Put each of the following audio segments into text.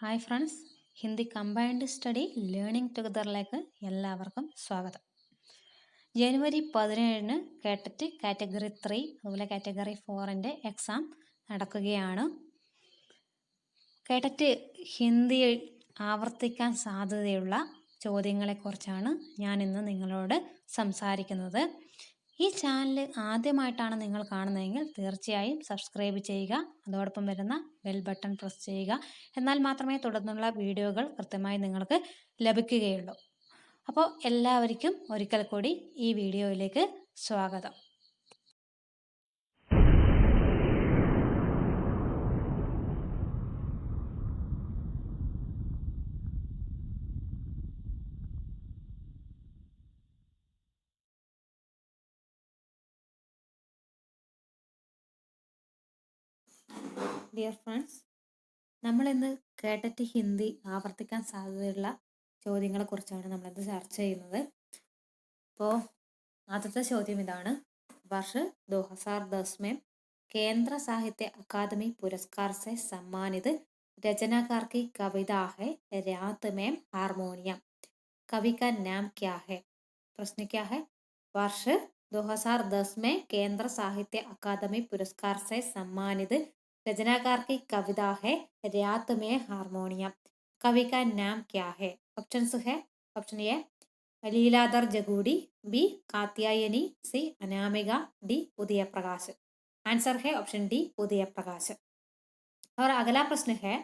Hi friends, Hindi combined study learning ടുഗദറിലേക്ക് എല്ലാവർക്കും സ്വാഗതം. ജനുവരി 17 കേട്ടറ്റ് കാറ്റഗറി 3 അതുപോലെ കാറ്റഗറി 4 എക്സാം നടക്കുകയാണ്. കേട്ടറ്റ് ഹിന്ദിയിൽ ആവർത്തിക്കാൻ സാധ്യതയുള്ള ചോദ്യങ്ങളെക്കുറിച്ചാണ് ഞാൻ ഇന്ന് നിങ്ങളോട് സംസാരിക്കുന്നത്. ഈ ചാനൽ ആദ്യമായിട്ടാണ് നിങ്ങൾ കാണുന്നതെങ്കിൽ തീർച്ചയായും സബ്സ്ക്രൈബ് ചെയ്യുക, അതോടൊപ്പം വരുന്ന ബെൽ ബട്ടൺ പ്രസ് ചെയ്യുക. എന്നാൽ മാത്രമേ തുടർന്നുള്ള വീഡിയോകൾ കൃത്യമായി നിങ്ങൾക്ക് ലഭിക്കുകയുള്ളൂ. അപ്പോൾ എല്ലാവർക്കും ഒരിക്കൽ കൂടി ഈ വീഡിയോയിലേക്ക് സ്വാഗതം. ഡിയർ ഫ്രണ്ട്സ്, നമ്മളിന്ന് കേട്ടറ്റ് ഹിന്ദി ആവർത്തിക്കാൻ സാധ്യതയുള്ള ചോദ്യങ്ങളെക്കുറിച്ചാണ് നമ്മളിന്ന് ചർച്ച ചെയ്യുന്നത്. അപ്പോൾ ആദ്യത്തെ ചോദ്യം ഇതാണ്. वर्ष 2010 में केंद्र साहित्य अकादमी पुरस्कार से सम्मानित रचनाकार की कविता है रात में हारमोनियम. कवि का नाम क्या है? प्रश्न क्या है? वर्ष 2010 में केंद्र साहित्य अकादमी पुरस्कार से सम्मानित रचनाकार की कविता है रात में हारमोनियम. कवि का नाम क्या है? ऑप्शंस है. Option A Leeladhar Jagudi, B Katyayani, C Anamika, D Uday Prakash. Answer है ऑप्शन डी उदय प्रकाश. और अगला प्रश्न है,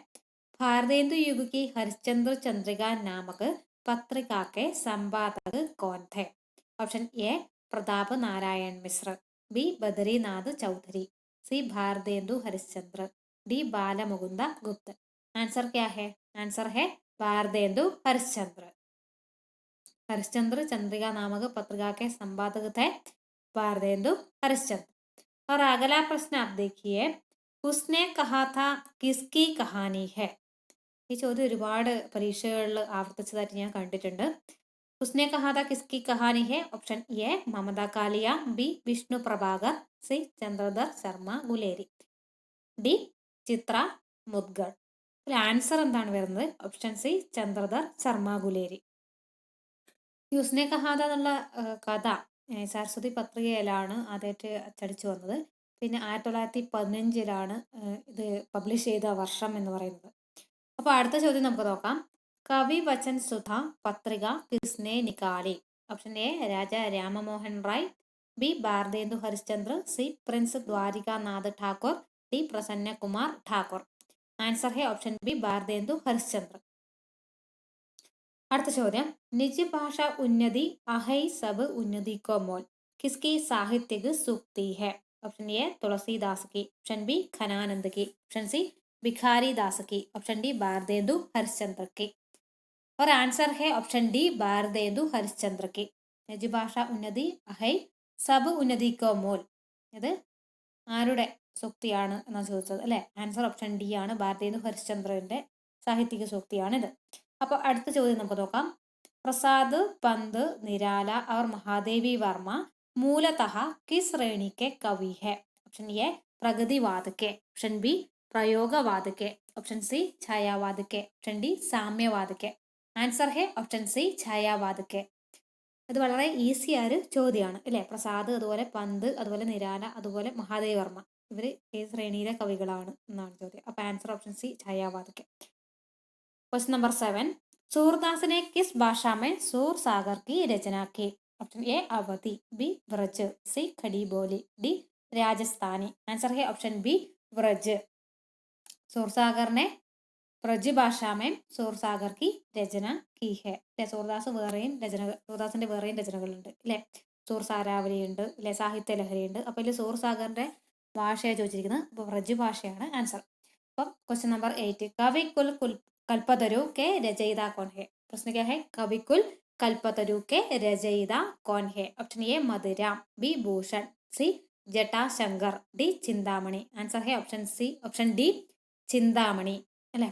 भारतेंदु युग की हरिश्चंद्र चंद्रिका नामक पत्रिका के संपादक कौन थे? Option A Pratap Narayan Mishra, B Badrinath Chaudhary, C Bharatendu Harishchandra, D Balmukund Gupt. Answer क्या है? आंसर है भारतेंदु हरिश्चंद्र. हरिश्चंद्र चंद्रिका नामक पत्रिका के संपादक थे भारतेंदु हरिश्चंद्र. और अगला प्रश्न आप देखिए, उसने कहा था किसकी कहानी है? ഈ ചോദ്യം ഒരുപാട് പരീക്ഷകളിൽ ആവർത്തിച്ചതായിട്ട് ഞാൻ കണ്ടിട്ടുണ്ട്. उसने कहा था किसकी कहानी है? Option A Mamta Kalia, B Vishnu Prabhakar, C Chandradhar Sharma Guleri, D Chitra Mudgal. Answer എന്താണ് വരുന്നത്? Option C Chandradhar Sharma Guleri. യുസ്നെ കഹാദ എന്നുള്ള കഥ സരസ്വതി പത്രികയിലാണ് ആദ്യമായിട്ട് അച്ചടിച്ചു വന്നത്. പിന്നെ 1915 ഇത് പബ്ലിഷ് ചെയ്ത വർഷം എന്ന് പറയുന്നത്. അപ്പോൾ അടുത്ത ചോദ്യം നമുക്ക് നോക്കാം. കവി വചൻ സുധ പത്രിക കിസ്നെ നിക്കാലി? Option A Raja Rammohan Roy, B Bharatendu Harishchandra, C prince Dwarkanath Thakur, D Prasanna Kumar Thakur. Answer है ऑप्शन बी भारतेंदु हरिश्चंद्र. അടുത്ത ചോദ്യം, निज भाषा उन्नति अहै सब उन्नति को मोल किसकी साहित्यिक सूक्ति है? ऑप्शन ए तुलसीदास की, ऑप्शन बी खनानंद की, ऑप्शन सी भिखारी दास की, ऑप्शन डी भारतेंदु हरिश्चंद्र की. और आंसर है ऑप्शन डी भारतेंदु हरिश्चंद्र की. निज भाषा उन्नति अहै सब उन्नति को मोल ഇത് ആരുടെ സൂക്തിയാണ് എന്നാണ് ചോദിച്ചത് അല്ലേ? ആൻസർ ഓപ്ഷൻ ഡി ആണ്, ഭാരതേന്ദു ഹരിശ്ചന്ദ്രന്റെ സാഹിത്യിക സൂക്തിയാണിത്. അപ്പോൾ അടുത്ത ചോദ്യം നമുക്ക് നോക്കാം. പ്രസാദ് പന്ത് നിരാല और महादेवी वर्मा मूलतः किस श्रेणी के कवि है? ऑप्शन ए प्रगतिवाद के, ऑप्शन बी प्रयोगवाद के, ऑप्शन सी छायावाद के, ऑप्शन डी साम्यवाद के. ആൻസർ है ऑप्शन सी छायावाद के. ഇത് വളരെ ഈസി ആയ ഒരു ചോദ്യമാണ് അല്ലേ? പ്രസാദ്, അതുപോലെ പന്ത്, അതുപോലെ നിരാല, അതുപോലെ മഹാദേവി വർമ്മ, ഇവർ ഏത് ശ്രേണിയിലെ കവികളാണ് എന്നാണ് ചോദ്യം. അപ്പോൾ ആൻസർ ഓപ്ഷൻ സി छायावाद के. क्वेश्चन नंबर 7, सूरदास ने किस भाषा में सूर सागर की रचना की? Option A Awadhi, B Braj, C Khadi Boli, D Rajasthani. Answer है ऑप्शन बी व्रज. सूर सागर ने ब्रज भाषा में सूर सागर की രചന की है. സൂർദാസ് വേറെയും രചനകൾ, സൂർദാസിന്റെ വേറെയും രചനകളുണ്ട് അല്ലേ? സൂർ സാരാവലി ഉണ്ട് അല്ലെ, സാഹിത്യ ലഹരി ഉണ്ട്. അപ്പോൾ ഇതിൽ സൂർ സാഗറിന്റെ ഭാഷയാണ് ചോദിച്ചിരിക്കുന്നത്. അപ്പോൾ വ്രജ് ഭാഷയാണ് ആൻസർ. അപ്പം ക്വസ്റ്റ്യൻ നമ്പർ 8, കവികുൽ कल्पतरु के रचयिता कौन है? प्रश्न क्या है? कविकुल कल्पतरु के रचयिता कौन है? Option A Madhuram, B Bhushan, C Jatashankar, D Chintamani. Answer है option C, option D Chintamani അല്ലെ?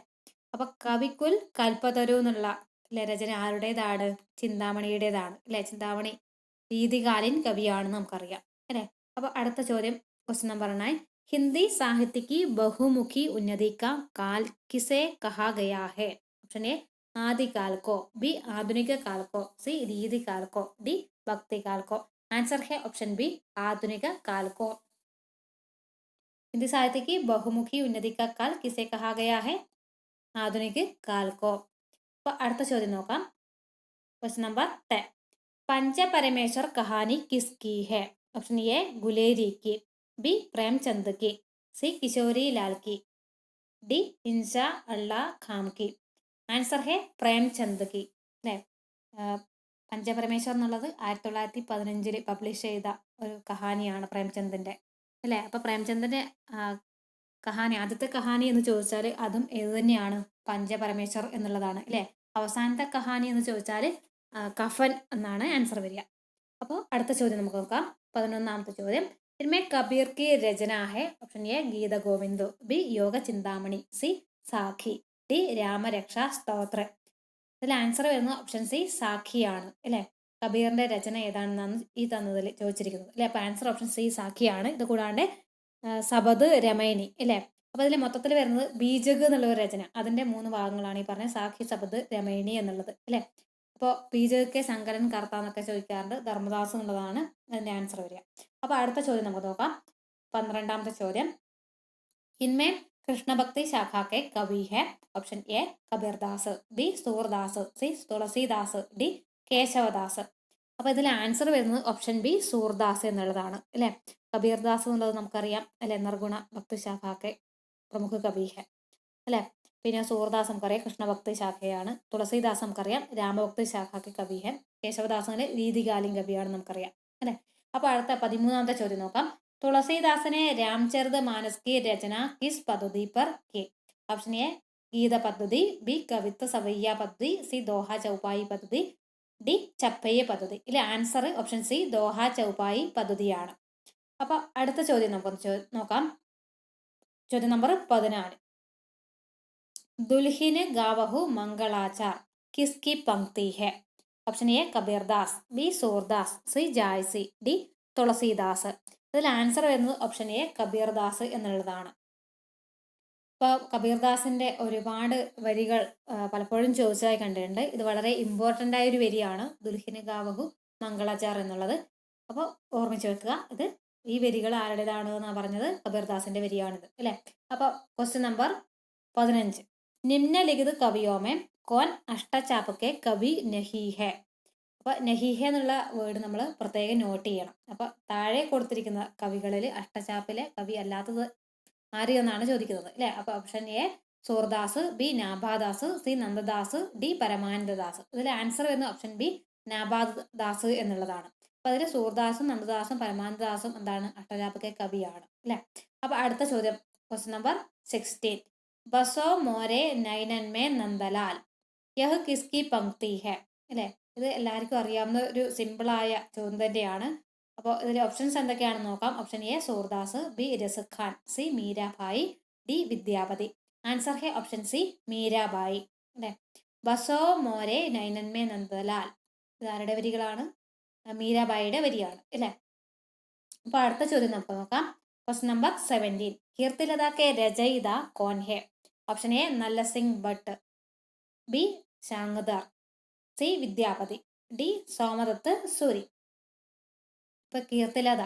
അപ്പൊ കവിക്കുൽ കൽപ്പതരു എന്നുള്ള രചന ആരുടേതാണ്? ചിന്താമണിയുടേതാണ് അല്ലെ? ചിന്താമണി രീതികാലീൻ കവിയാണെന്ന് നമുക്കറിയാം അല്ലെ? അപ്പൊ അടുത്ത ചോദ്യം, ക്വസ്റ്റ്യൻ നമ്പർ 9, हिंदी साहित्य की बहुमुखी उन्नति का काल किसे कहा गया है? ऑप्शन ए आदिकाल को, बी आधुनिक काल को, सी रीति काल को, डी भक्ति काल को। आंसर है ऑप्शन बी आधुनिक काल को। हिंदी साहित्य की बहुमुखी उन्नति का काल किसे कहा गया है? ആധുനിക കാൽ को। അപ്പോൾ അടുത്ത ചോദ്യം നോക്കാം. Question number 10. पंचपरमेश्वर कहानी किसकी है? ऑप्शन ए गुलेरी की, बी प्रेमचंद की, सी किशोरी लाल की, डी इंशा अल्लाह खान की. ആൻസർ ഹെ പ്രേംചന്ദ് की അല്ലേ. പഞ്ചപരമേശ്വർ എന്നുള്ളത് 1915 പബ്ലിഷ് ചെയ്ത ഒരു കഹാനിയാണ് പ്രേംചന്ദിന്റെ അല്ലേ. അപ്പൊ പ്രേംചന്ദിന്റെ കഹാനി, ആദ്യത്തെ കഹാനി എന്ന് ചോദിച്ചാൽ അതും ഏത് തന്നെയാണ്? പഞ്ചപരമേശ്വർ എന്നുള്ളതാണ് അല്ലേ. അവസാനത്തെ കഹാനി എന്ന് ചോദിച്ചാൽ കഫൻ എന്നാണ് ആൻസർ വരിക. അപ്പോൾ അടുത്ത ചോദ്യം നമുക്ക് നോക്കാം. 11ാമത്തെ ചോദ്യം. इनमें कबीर की रचना है. ऑप्शन ए गीत गोविंद, बी योग चिंतामणि, सी സാഖി, ഡി രാമരക്ഷാ സ്തോത്ര. ഇതിൽ ആൻസർ വരുന്നത് ഓപ്ഷൻ സി സാഖിയാണ് അല്ലേ. കബീറിന്റെ രചന ഏതാണെന്നാണ് ഈ തന്നതിൽ ചോദിച്ചിരിക്കുന്നത് അല്ലെ. അപ്പൊ ആൻസർ ഓപ്ഷൻ സി സാഖിയാണ്. ഇത് കൂടാണ്ട് സബദ് രമൈനി അല്ലേ. അപ്പൊ അതിൽ മൊത്തത്തിൽ വരുന്നത് ബീജക് എന്നുള്ള ഒരു രചന, അതിന്റെ 3 ഭാഗങ്ങളാണ് ഈ പറഞ്ഞ സാഖി, സബദ്, രമൈനി എന്നുള്ളത് അല്ലെ. അപ്പോൾ ബീജകെ സങ്കരൻ കർത്ത എന്നൊക്കെ ചോദിക്കാറുണ്ട്. ധർമ്മദാസ് എന്നുള്ളതാണ് അതിന്റെ ആൻസർ വരിക. അപ്പൊ അടുത്ത ചോദ്യം നമുക്ക് നോക്കാം. 12ാമത്തെ ചോദ്യം. इनमें कृष्ण भक्ति शाखा के कवि है. Option A Kabirdas, B Surdas, C Tulsidas, D Keshavdas. അപ്പൊ ഇതിൽ ആൻസർ വരുന്നത് ഓപ്ഷൻ ബി സൂർദാസ് എന്നുള്ളതാണ് അല്ലെ. കബീർദാസ് എന്നുള്ളത് നമുക്കറിയാം അല്ലെ, നിർഗുണ ഭക്തി ശാഖാക്കെ പ്രമുഖ കവി ഹെ അല്ലെ. പിന്നെ സൂർദാസ് നമുക്കറിയാം കൃഷ്ണഭക്തി ശാഖയാണ്. തുളസീദാസ് നമുക്കറിയാം രാമഭക്തി ശാഖാക്കെ കവി ഹെ. കേശവദാസിന്റെ രീതികാലീൻ കവിയാണ് നമുക്കറിയാം അല്ലെ. അപ്പൊ അടുത്ത 13ാമത്തെ ചോദ്യം നോക്കാം. तुलसीदास ने रामचरित मानस की रचना किस पद्धति पर की? ऑप्शन ए गीत पद्धति, बी कवित्व सवैया पद्धति, सी दोहा चौपाई पद्धति, ഡി ചപ്പയ്യ പദ്ധതി. ഇതിലെ ആൻസർ ഓപ്ഷൻ സി ദോഹ ചൗപ്പായി പദ്ധതിയാണ്. അപ്പൊ അടുത്ത ചോദ്യം നമുക്ക് നോക്കാം. ചോദ്യം നമ്പർ 14. ദുൽഹിന് ഗാവഹു മംഗളാചാർ കിസ്കി പങ്ക്തി ഹെ? Option A Kabirdas, B Surdas, C Jaisi, D Tulsidas. ഇതിൽ ആൻസർ വരുന്നത് ഓപ്ഷൻ എ കബീർദാസ് എന്നുള്ളതാണ്. ഇപ്പോൾ കബീർദാസിന്റെ ഒരുപാട് വരികൾ പലപ്പോഴും ചോദിച്ചതായി കണ്ടിട്ടുണ്ട്. ഇത് വളരെ ഇമ്പോർട്ടൻ്റ് ആയ ഒരു വരിയാണ്, ദുൽഹിന് ഗാവഹു മംഗളാചാർ എന്നുള്ളത്. അപ്പോൾ ഓർമ്മിച്ച് വെക്കുക, ഇത് ഈ വരികൾ ആരുടേതാണ് എന്നാണ് പറഞ്ഞത്? കബീർദാസിന്റെ വരിയാണിത് അല്ലെ. അപ്പോൾ ക്വസ്റ്റ്യൻ നമ്പർ 15. നിമ്നലിഖിത് കവിയോമേ കോൻ അഷ്ടചാപക്കെ കവി നഹി ഹെ? അപ്പൊ നഹീഹെ എന്നുള്ള വേർഡ് നമ്മൾ പ്രത്യേകം നോട്ട് ചെയ്യണം. അപ്പൊ താഴെ കൊടുത്തിരിക്കുന്ന കവികളിൽ അഷ്ടചാപ്പിലെ കവി അല്ലാത്തത് ആര് എന്നാണ് ചോദിക്കുന്നത് അല്ലെ. അപ്പൊ option A Surdas, B Nabhadas, C Nanddas, D Parmananddas. ഇതിൽ ആൻസർ വരുന്ന ഓപ്ഷൻ ബി നാഭാദാസ് എന്നുള്ളതാണ്. അപ്പൊ അതിൽ സൂർദാസും നന്ദദാസും പരമാനന്ദദാസും എന്താണ്? അഷ്ടചാപ്പിലെ കവിയാണ് അല്ലെ. അപ്പൊ അടുത്ത ചോദ്യം ക്വസ്റ്റ്യൻ നമ്പർ 16. ബസോ മോരെ നൈനന്മേ നന്ദലാൽ യഹ് കിസ്കി പങ്ക്തി ഹെ? അല്ലെ. ഇത് എല്ലാവർക്കും അറിയാവുന്ന ഒരു സിമ്പിളായ ചോദ്യം തന്നെയാണ്. അപ്പോൾ ഇതിലെ ഓപ്ഷൻസ് എന്തൊക്കെയാണെന്ന് നോക്കാം. Option A Surdas, B Rasik Khan, C Mirabai, D Vidyapati. Answer ഹെ ഓപ്ഷൻ സി മീരാഭായി അല്ലെ. ബസോ മോരെ നൈനന്മേ നന്ദലാൽ, ഇത് ആരുടെ വരികളാണ്? മീരാഭായിയുടെ വരിയാണ് അല്ലെ. അപ്പൊ അടുത്ത ചോദ്യം നമുക്ക് നോക്കാം. Question number 17. കീർത്തിലത കെ രചയിത കോൻ ഹെ? Option A Nalla Singh Bhatt, B Shangdar, C Vidyapati, D Somdatt Suri. ഇപ്പൊ കീർത്തിലത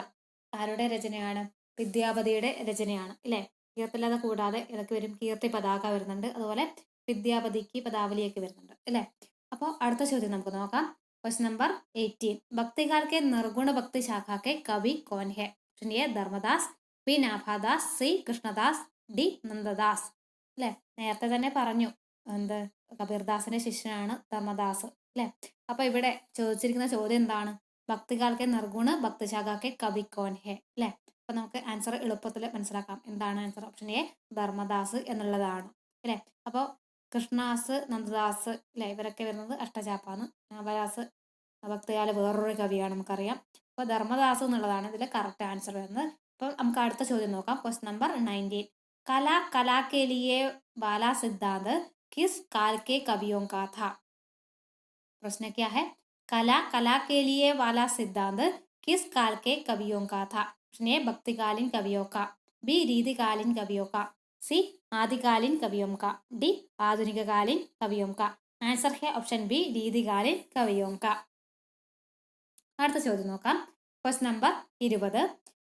ആരുടെ രചനയാണ്? വിദ്യാപതിയുടെ രചനയാണ് അല്ലെ. കീർത്തിലത കൂടാതെ ഇതൊക്കെ വരും, കീർത്തി പതാക വരുന്നുണ്ട്, അതുപോലെ വിദ്യാപതിക്ക് പദാവലിയൊക്കെ വരുന്നുണ്ട് അല്ലെ. അപ്പോൾ അടുത്ത ചോദ്യം നമുക്ക് നോക്കാം. Question number 18. भक्तिकाल के निर्गुण भक्ति शाखा के कवि कौन है? Option A Dharmdas, B Nabhadas, C Krishnadas, D Nanddas. അല്ലെ, നേരത്തെ തന്നെ പറഞ്ഞു എന്ത് കബീർദാസിന്റെ ശിഷ്യനാണ് ധർമ്മദാസ് അല്ലെ. അപ്പൊ ഇവിടെ ചോദിച്ചിരിക്കുന്ന ചോദ്യം എന്താണ്? ഭക്തികാലത്തെ നിർഗുണ ഭക്തിശാഖാക്കെ കവി കോൻ ഹെ അല്ലെ. അപ്പൊ നമുക്ക് ആൻസർ എളുപ്പത്തിൽ മനസ്സിലാക്കാം. എന്താണ് ആൻസർ? ഓപ്ഷൻ എ ധർമ്മദാസ് എന്നുള്ളതാണ് അല്ലെ. അപ്പോൾ കൃഷ്ണദാസ്, നന്ദദാസ് അല്ലെ, ഇവരൊക്കെ വരുന്നത് അഷ്ടചാപ്പാണ്. നാഭാദാസ് ഭക്തികാല വേറൊരു കവിയാണ് നമുക്കറിയാം. അപ്പോൾ ധർമ്മദാസ് എന്നുള്ളതാണ് ഇതിലെ കറക്റ്റ് ആൻസർ വരുന്നത്. അപ്പം നമുക്ക് അടുത്ത ചോദ്യം നോക്കാം. Question number 19. कला कला के लिए वाला सिद्धांत किस काल के कवियों का था? प्रश्न क्या है? कला कला के लिए वाला सिद्धांत किस काल के कवियों का था? प्रश्न भक्तिकालीन कवियों का, बी रीतिकालीन कवियों का, सी आदिकालीन कवियों का, डी आधुनिककालीन कवियों का. ആൻസർ है ഓപ്ഷൻ ബി രീതികാലീൻ കവിയോं का. അടുത്ത ചോദ്യം നോക്കാം. Question number 20.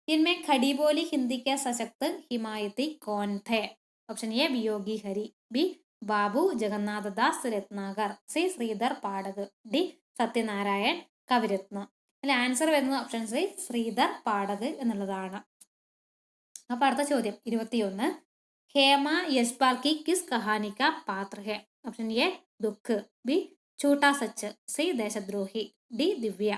इनमें खड़ी बोली हिंदी के सशक्त हिमायती कौन थे? Option A Viyogi Hari, B Babu Jagannathdas Ratnakar, C Shridhar Pathak, D Satyanarayan Kaviratna. അതിൽ ആൻസർ വരുന്നത് ഓപ്ഷൻ സി ശ്രീധർ പാഠക് എന്നുള്ളതാണ്. അപ്പൊ അടുത്ത ചോദ്യം 21. ഹേമ യശ്പാൽ की किस कहानी का पात्र है? ऑप्शन ए दुख, बी छोटा सच, സി ദേശദ്രോഹി, ഡി ദിവ്യ.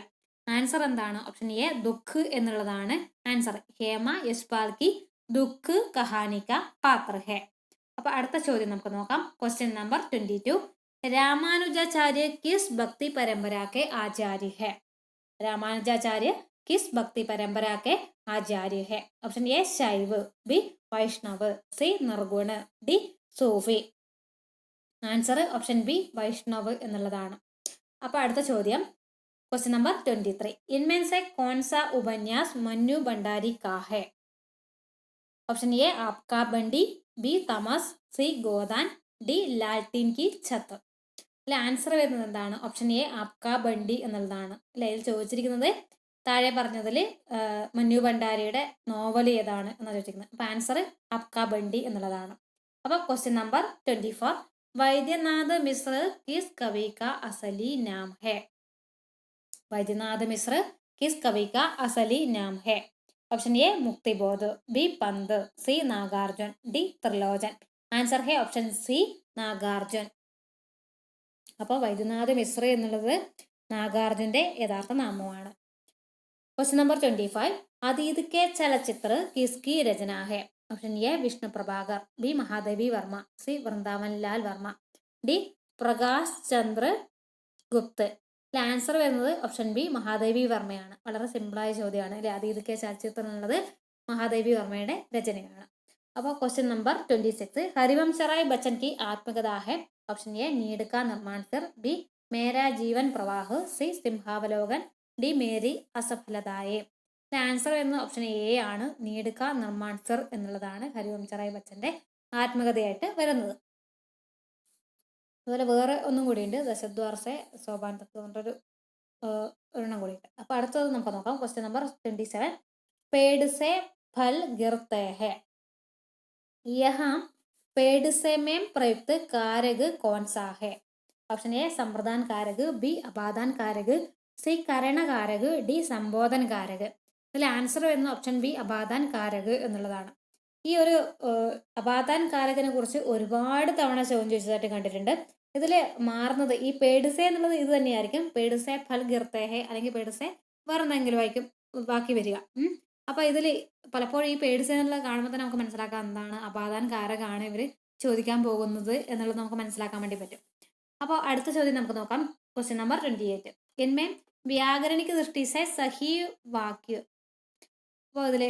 ആൻസർ എന്താണ്? ഓപ്ഷൻ എ ദുഃഖ് എന്നുള്ളതാണ് ആൻസർ. ഹേമ യശ്പാൽ की ദുഃഖ് കഹാനി का पात्र है. അപ്പൊ അടുത്ത ചോദ്യം നമുക്ക് നോക്കാം. Question number 22. രാമാനുജാചാര്യ കിസ് ഭക്തി പരമ്പര കെ ആചാര്യ है? രാമാനുജാചാര്യ കിസ് ഭക്തി പരമ്പര കെ ആചാര്യ है? Option A Shaiv, B Vaishnav, C Nirgun, D Sufi. Answer option B Vaishnav എന്നുള്ളതാണ്. അപ്പൊ അടുത്ത ചോദ്യം क्वेश्चन नंबर 23. इनमें से कौन सा उपन्यास मन्नू भंडारी का है? ऑप्शन ए आपका बंडी, बी तमस, സി ഗോദാൻ, ഡി ലാൽട്ടീൻ കി ഛത്ത്. അല്ലെ ആൻസർ വരുന്നത് എന്താണ്? ഓപ്ഷൻ എ ആപ്കാ ബണ്ടി എന്നുള്ളതാണ്. അല്ലെ ഇതിൽ ചോദിച്ചിരിക്കുന്നത് താഴെ പറഞ്ഞതിൽ മന്നു ഭണ്ഡാരിയുടെ നോവൽ ഏതാണ് എന്നാണ് ചോദിച്ചിരിക്കുന്നത്. അപ്പൊ ആൻസർ ആപ്കാ ബണ്ടി എന്നുള്ളതാണ്. അപ്പൊ question number 24. Vaidyanath Mishra kiss കവി കാ അസലി നാം ഹെ? वैद्यनाथ मिश्र किस कवि का असली नाम है? Option A Muktibodh, B Pant, C Nagarjun, D Trilochan. Answer है ഓപ്ഷൻ സി നാഗാർജുൻ. അപ്പോൾ വൈദ്യനാഥ മിശ്ര എന്നുള്ളത് നാഗാർജുന്റെ യഥാർത്ഥ നാമമാണ്. Question number 25. अतीत के चलचित्र किसकी रचना है? Option A Vishnu Prabhakar, B Mahadevi Verma, C Vrindavan Lal Verma, D Prakash Chandra Gupt. Answer വരുന്നത് ഓപ്ഷൻ ബി മഹാദേവി വർമ്മയാണ്. വളരെ സിമ്പിളായ ചോദ്യമാണ്. അല്ലെ അതീതക്കെ ചലച്ചിത്രം എന്നുള്ളത് മഹാദേവി വർമ്മയുടെ രചനയാണ്. അപ്പോൾ ക്വസ്റ്റ്യൻ നമ്പർ 26. ഹരിവംശ റായ് ബച്ചൻ की ആത്മകഥ है? ഓപ്ഷൻ എ നീഡ് का निर्माण कर, ബി മേരാ ജീവൻ പ്രവാഹ്, സി സിംഹാവലോകൻ, ഡി മേരി അസഫലതായേ. ആൻസർ വരുന്നത് ഓപ്ഷൻ എ ആണ്. നീഡ് का निर्माण कर എന്നുള്ളതാണ് ഹരിവംശ റായ് ബച്ചന്റെ ആത്മകഥയായിട്ട് വരുന്നത്. അതുപോലെ വേറെ ഒന്നും കൂടിയുണ്ട്, ദശദ്വാർ സെ സോപാൻ തത്വ കൊണ്ടൊരു ഒരെണ്ണം കൂടിയിട്ട്. അപ്പൊ അടുത്തത് നമുക്ക് നോക്കാം. Question number 27. पेड़ से फल गिरते हैं, यहाँ पेड़ से में प्रयुक्त कारक कौन सा है? ऑप्शन ए संप्रदान कारक, बी अपादान कारक, സി കരണകാരക്, ഡി സംബോധൻ കാരക്. ഇതിൽ ആൻസർ വരുന്ന ഓപ്ഷൻ ബി അപാദാൻ കാരക് എന്നുള്ളതാണ്. ഈ ഒരു അപാദാൻ കാരകിനെ കുറിച്ച് ഒരുപാട് തവണ ചോദ്യം ചോദിച്ചതായിട്ട് കണ്ടിട്ടുണ്ട്. ഇതിൽ മാറുന്നത് ഈ പേഡ്സെ എന്നുള്ളത് ഇത് തന്നെയായിരിക്കും. പേഡ്സെ ഫൽ ഗിർത്തേഹെ അല്ലെങ്കിൽ പേഡ്സെ വേറെ എന്തെങ്കിലും ആയിരിക്കും ബാക്കി വരിക. അപ്പൊ ഇതിൽ പലപ്പോഴും ഈ പേഡ്സെ എന്നുള്ളത് കാണുമ്പോൾ തന്നെ നമുക്ക് മനസ്സിലാക്കാം എന്താണ് അപാദാൻ കാരകാണ് ഇവർ ചോദിക്കാൻ പോകുന്നത് എന്നുള്ളത് നമുക്ക് മനസ്സിലാക്കാൻ വേണ്ടി പറ്റും. അപ്പോൾ അടുത്ത ചോദ്യം നമുക്ക് നോക്കാം. Question number 28. इनमें व्याकरणिक दृष्टि से सही वाक्य. അപ്പോൾ ഇതിൽ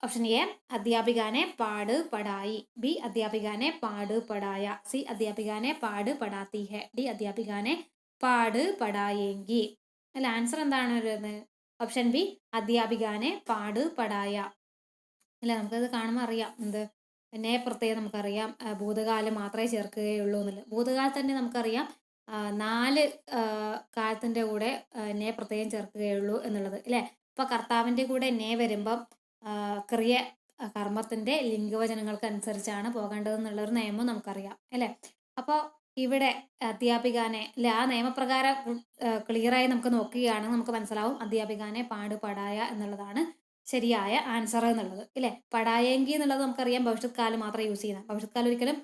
ഓപ്ഷൻ എ अध्यापिका ने पाढ़ पढ़ाई, बी अध्यापिका ने पाढ़ पढ़ाया, सी अध्यापिका ने पाढ़ पढ़ाती है, डी अध्यापिका ने पाढ़ पढ़ाएंगी. അല്ല ആൻസർ എന്താണ് വരുന്നത്? ഓപ്ഷൻ ബി अध्यापिका ने पाढ़ पढ़ाया. അല്ല നമുക്കത് കാണുമ്പോൾ അറിയാം എന്ത് എന്നെ പ്രത്യേകം നമുക്കറിയാം ഭൂതകാലം മാത്രമേ ചേർക്കുകയുള്ളൂ എന്നുള്ളത്. ഭൂതകാലം തന്നെ നമുക്കറിയാം 4 കാലത്തിൻ്റെ കൂടെ നെ പ്രത്യേകം ചേർക്കുകയുള്ളൂ എന്നുള്ളത് അല്ലേ. ഇപ്പൊ കർത്താവിൻ്റെ കൂടെ നെ വരുമ്പം ക്രിയ കർമ്മത്തിന്റെ ലിംഗവചനങ്ങൾക്ക് അനുസരിച്ചാണ് പോകേണ്ടതെന്നുള്ളൊരു നിയമം നമുക്കറിയാം അല്ലേ. അപ്പോൾ ഇവിടെ അധ്യാപികാനെ അല്ലെ ആ നിയമപ്രകാരം ക്ലിയറായി നമുക്ക് നോക്കുകയാണെങ്കിൽ നമുക്ക് മനസ്സിലാവും അധ്യാപികാനെ പാട് പടായ എന്നുള്ളതാണ് ശരിയായ ആൻസർ എന്നുള്ളത് ഇല്ലേ. പടായെങ്കി എന്നുള്ളത് നമുക്കറിയാം ഭവിഷ്യത് കാലം മാത്രമേ യൂസ് ചെയ്യുന്നത്. ഭവിഷ്യത് കാലം ഒരിക്കലും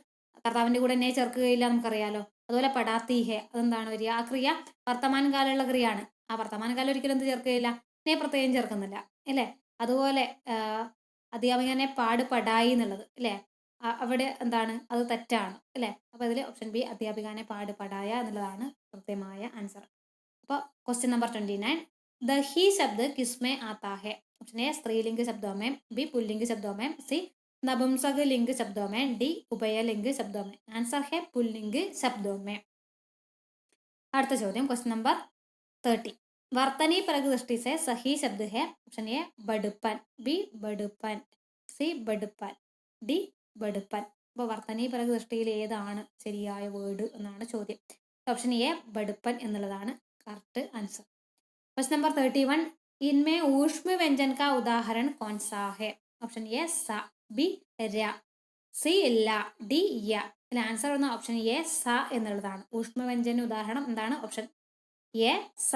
കർത്താവിൻ്റെ കൂടെ നെ ചേർക്കുകയില്ല നമുക്കറിയാലോ. അതുപോലെ പടാത്തീഹെ അതെന്താണ് വരിക? ആ ക്രിയ വർത്തമാനകാലമുള്ള ക്രിയയാണ്. ആ വർത്തമാനകാലം ഒരിക്കലും എന്ത് ചേർക്കുകയില്ല? നെ പ്രത്യേകം ചേർക്കുന്നില്ല അല്ലേ. അതുപോലെ അധ്യാപികനെ പാട് പടായി എന്നുള്ളത് അല്ലേ അവിടെ എന്താണ് അത് തെറ്റാണ് അല്ലേ. അപ്പൊ ഇതിൽ ഓപ്ഷൻ ബി അധ്യാപികനെ പാട് പടായ എന്നുള്ളതാണ് കൃത്യമായ ആൻസർ. അപ്പോൾ ക്വസ്റ്റ്യൻ നമ്പർ 29. ദഹി ശബ്ദ കിസ്മേ ആത്താ ഹെ? ऑप्शन ए स्त्रीलिंग शब्दों में, बी पुल्लिंग शब्दों में, सी नपुंसक लिंग शब्दों में, डी उभयलिंग शब्दों में. आंसर है पुल्लिंग शब्दों में. അടുത്ത ചോദ്യം क्वेश्चन नंबर 30. वर्तनी परक दृष्टि से सही शब्द है? ऑप्शन ए बड़पन, बी बड़पन, സി ബഡുപ്പൻ, ഡി ബഡുപ്പൻ. അപ്പോൾ വർത്തനി പരക ദൃഷ്ടിയിൽ ഏതാണ് ശരിയായ വേർഡ് എന്നാണ് ചോദ്യം. ഓപ്ഷൻ എ ബഡുപ്പൻ എന്നുള്ളതാണ് കറക്റ്റ് ആൻസർ. क्वेश्चन नंबर 31, इनमें ऊष्म व्यंजन का उदाहरण कौन सा है? ऑप्शन ए सा, बी ര, സി ല, ഡി യ. ഇതിൽ ആൻസർ വന്ന ഓപ്ഷൻ എ സ എന്നുള്ളതാണ്. ഊഷ്മവ്യഞ്ജന ഉദാഹരണം എന്താണ്? ഓപ്ഷൻ എ സ.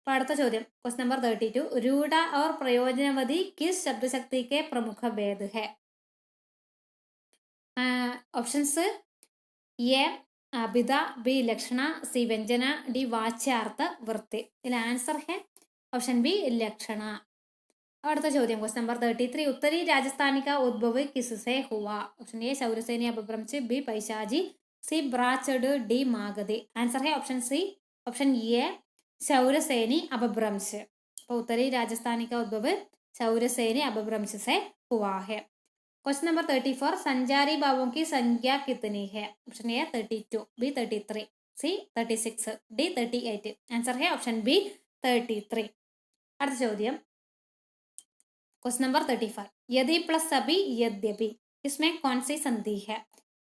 അപ്പൊ അടുത്ത ചോദ്യം ക്വസ്റ്റ്യൻ നമ്പർ 32, രൂഢ और प्रयोजनवती किस शब्द शक्ति के प्रमुख भेद है? ऑप्शंस എ അഭിധ, ബി ലക്ഷണ, സി വ്യഞ്ജന, ഡി വാച്യാർത്ഥ വൃത്തി. ഇതിൽ ആൻസർ है ऑप्शन बी ലക്ഷണ. അടുത്ത ചോദ്യം ക്വസ്റ്റ്യൻ നമ്പർ 33, उत्तरी राजस्थान का उद्भव किससे हुआ? Option A Shauraseni Apabhramsha, B Paishachi, C Brachada, D Magadhi. Answer है option C, option A Shauraseni Apabhramsha. तो उत्तरी राजस्थान का उद्भव शौरसेनी अपभ्रंश से हुआ है. क्वेश्चन नंबर 34, संचारी भावों की संख्या कितनी है? Option A 32, B 33, C 36, D 38. Answer है ऑप्शन बी 33. അടുത്ത ചോദ്യം क्वेश्चन नंबर 35, यदि प्लस अभी यद्यपि इसमें कौन सी संधि है?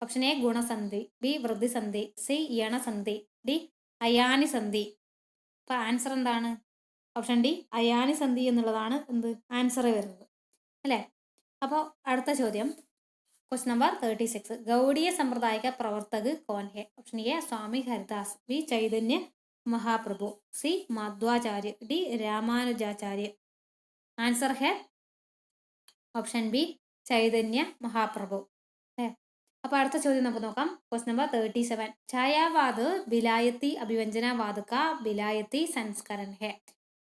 ऑप्शन ए गुण संधि, बी वृद्धि संधि, सी यण संधि, डी അയാനി സന്ധി. അപ്പൊ ആൻസർ എന്താണ്? ഓപ്ഷൻ ഡി അയാനി സന്ധി എന്നുള്ളതാണ് എന്ത് ആൻസർ വരുന്നത് അല്ലേ. അപ്പോൾ അടുത്ത ചോദ്യം क्वेश्चन नंबर 36, गौड़ीय संप्रदाय का प्रवर्तक कौन है? Option A Swami Haridas, B Chaitanya Mahaprabhu, C Madhvacharya, D Ramanujacharya. Answer है ഓപ്ഷൻ ബി ചൈതന്യ മഹാപ്രഭു. അപ്പോൾ അടുത്ത ചോദ്യം നമുക്ക് നോക്കാം. ക്വസ്റ്റ്യൻ നമ്പർ 37, छायावाद विलायती अभिव्यंजनावाद का विलायती संस्करण है,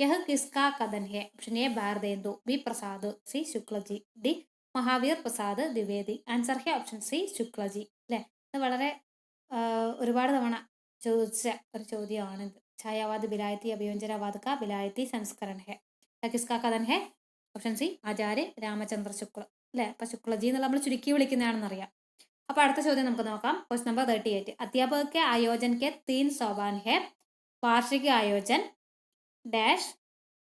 यह किसका कथन है? Option A Bharatendu, B Prasad, C Shuklaji, D Mahavir Prasad Dwivedi. Answer ഹെ ഓപ്ഷൻ സി ശുക്ലജി. അല്ലേ, ഇത് വളരെ ഒരുപാട് തവണ ചോദിച്ച ഒരു ചോദ്യമാണിത്. ഛായാവാദ് വിലായത്തി അഭിവ്യഞ്ജനവാദ് കാ വിലായത്തി സംസ്കരൺ ഹെ, കിസ്കാ കഥൻ ഹെ? ഓപ്ഷൻ സി ആചാര്യ രാമചന്ദ്ര ശുക്ല. അല്ലേ, അപ്പൊ ശുക്ലജി എന്നുള്ള നമ്മൾ ചുരുക്കി വിളിക്കുന്നതാണെന്ന് അറിയാം. അപ്പൊ അടുത്ത ചോദ്യം നമുക്ക് നോക്കാം. ക്വസ്റ്റ്യൻ നമ്പർ 38, अध्यापक के आयोजन के 3 सोपान है, വാർഷിക ആയോജൻ ഡാഷ്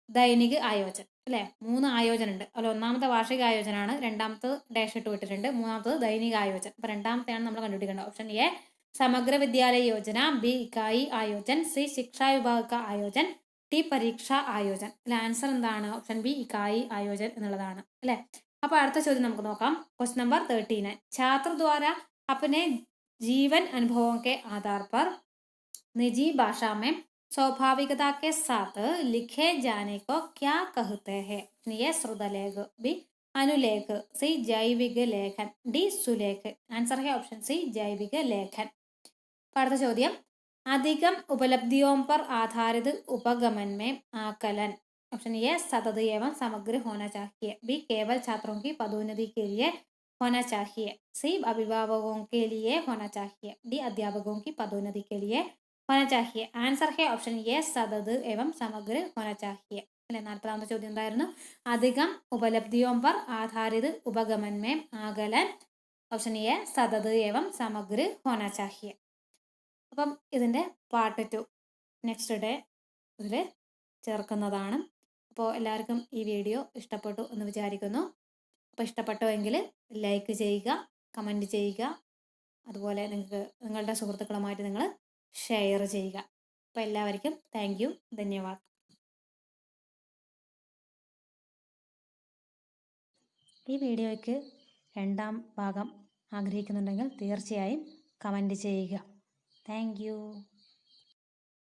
ദൈനിക ആയോജൻ. അല്ലെ, 3 ആയോജനം ഉണ്ട്. അല്ല, ഒന്നാമത്തെ വാർഷിക ആയോജനാണ്, രണ്ടാമത്തെ ഡാഷ് ഇട്ട് വിട്ടിട്ടുണ്ട്, മൂന്നാമത്തത് ദൈനിക ആയോജൻ. അപ്പൊ രണ്ടാമത്തെയാണ് നമ്മൾ കണ്ടുപിടിക്കേണ്ടത്. ഓപ്ഷൻ എ സമഗ്ര വിദ്യാലയ യോജന, ബി ഇക്കായി ആയോജൻ, സി ശിക്ഷാ വിഭാഗ ആയോജൻ, ടി പരീക്ഷ ആയോജൻ. അല്ലെ, ആൻസർ എന്താണ്? ഓപ്ഷൻ ബി ഇക്കായി ആയോജൻ എന്നുള്ളതാണ്. അല്ലെ, അപ്പൊ അടുത്ത ചോദ്യം നമുക്ക് നോക്കാം. क्वेश्चन नंबर 39, छात्र द्वारा अपने जीवन अनुभवों के आधार पर निजी भाषा में स्वाभाविकता के साथ लिखे जाने को क्या कहते हैं? ये श्रुतलेख, बी अनुलेख, सी जैविक लेखन, डी सुलेख. आंसर है ऑप्शन सी जैविक लेखन. അടുത്ത ചോദ്യം, अधिगम उपलब्धियों पर आधारित उपगमन में आकलन. ऑप्शन ए सतत एवं समग्र होना चाहिए, बी केवल छात्रों की पदोन्नति के लिए होना चाहिए, सी अभिभावकों के लिए होना चाहिए, डी अध्यापकों की पदोन्नति के लिए होना चाहिए. ആൻസർ है ഓപ്ഷൻ എ സതത് एवं സമഗ്ര होना चाहिए. അല്ലെ, 40ാമത്തെ ചോദ്യം എന്തായിരുന്നു? അധികം ഉപലബ്ധിയോं पर आधारित उपगमन में आकलन. ഓപ്ഷൻ എ സതത് एवं സമഗ്ര होना चाहिए. അപ്പം ഇതിൻ്റെ പാർട്ട് 2 നെക്സ്റ്റ് ഡേ ഇതിൽ ചേർക്കുന്നതാണ്. അപ്പോൾ എല്ലാവർക്കും ഈ വീഡിയോ ഇഷ്ടപ്പെട്ടു എന്ന് വിചാരിക്കുന്നു. അപ്പോൾ ഇഷ്ടപ്പെട്ടുവെങ്കിൽ ലൈക്ക് ചെയ്യുക, കമൻറ്റ് ചെയ്യുക, അതുപോലെ നിങ്ങളുടെ സുഹൃത്തുക്കളുമായിട്ട് നിങ്ങൾ ഷെയർ ചെയ്യുക. അപ്പോൾ എല്ലാവർക്കും താങ്ക് യു, ധന്യവാദ്. ഈ വീഡിയോയ്ക്ക് 2ാം ഭാഗം ആഗ്രഹിക്കുന്നുണ്ടെങ്കിൽ തീർച്ചയായും കമൻറ്റ് ചെയ്യുക. Thank you.